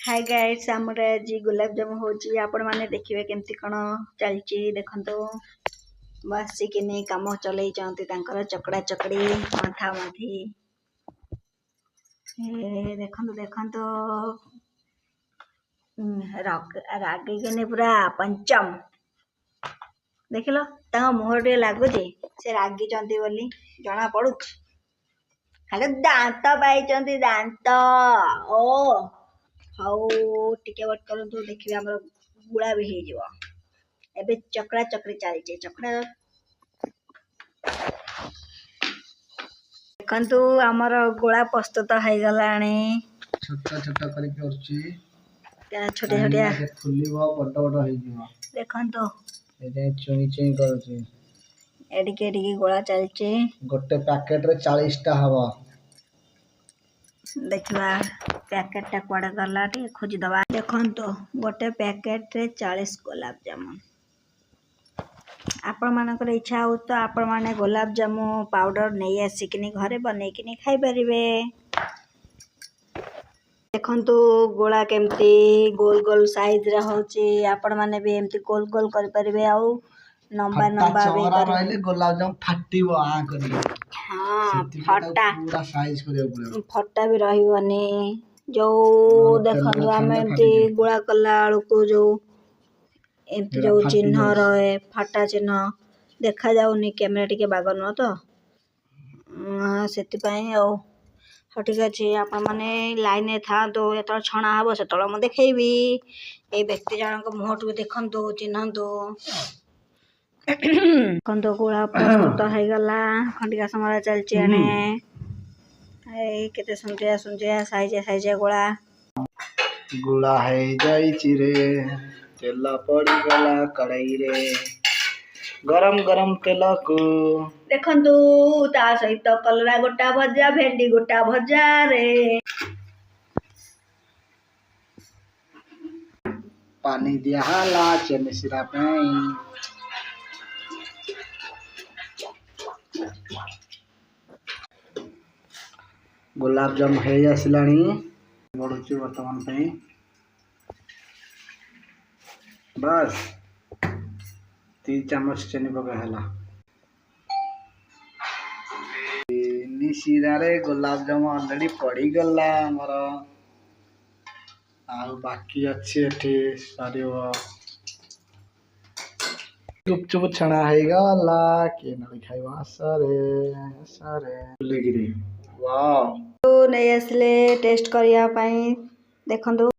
hi guys आमर आज गुलाब जामुन होची आपण माने देखिबे केमती कोन चलची देखंतो बसिकिनी काम चलै चंती तांकर चकड़ा चकड़ी माथा माथी ए देखंतो रागी केने पूरा पंचम देखिलो ता मुहर टे लागुची से रागी चंती बोली जणा पडु खाली दांत पाई चंती दांत ओ हाउ टिके वट करंतु देखिबे हमर गुळा भी हे जीव एबे चकड़ा चकड़ी चलचे चकड़ा देखंतु हमर गुळा प्रस्तुत है गलाणी छोटा छोटा करी करची क्या छोटे छोटे फुलीबो बड़ बड़ हे जीव देखंतु एते चुई चुई करची एडिके एडिके गुळा चलचे गोटे पैकेट रे 40 टा हवा देखला पैकेट टा कोड गला टे खोज दवा देखंतु गोटे पैकेट रे 40 गुलाब जामुन आपण मानकर इच्छा हो तो आपण माने गुलाब जामुन पाउडर नहीं आसिकनी घरे बनै किनी खाई परिबे देखंतु गोला केमती गोल गोल साइज रे होची आपण माने भी एमती गोल गोल कर परिबे आ नंबर नंबर भी रहले गुलाब जामुन फाटीबो आ करी हां फटा पूरा साइज करियो पड़े फटा भी रहिबनी जो देखंतु आमे एमती गोला कला को जो एमती जो चिन्ह रहे फाटा चिन्ह देखा जाउनी कैमरा टिके बागर न तो सेति पई ओ ठीक अछि आपण माने लाइन ए था तो एत छणा हबो से तळ म देखैबी ए व्यक्ति जनक मुहटु देखंतु चिन्हंतु कंदो गोळा प्रस्तुत है गला खंडिका समय चलची अने ए केते सुंजिया साइज गोळा गुला है जाईची रे तेल पड़ी गला कढ़ाई रे गरम गरम तेल को देखंतु ता सहित कलरा गोटा भजा भेंडी गोटा भजा रे पानी दिया हाला चने सिरा पे गुलाब जामुन है आसिलानी बढुची वर्तमान पे बस 3 चम्मच चीनी पका हला सिरा रे गुलाब जामुन ऑलरेडी पड़ी गला हमर आ बाकी अच्छे एठी सारियो चुप छणा है गला के न खाइबा सारे लेगिरी वाओ तो नहीं असले टेस्ट करिया पई देखंतु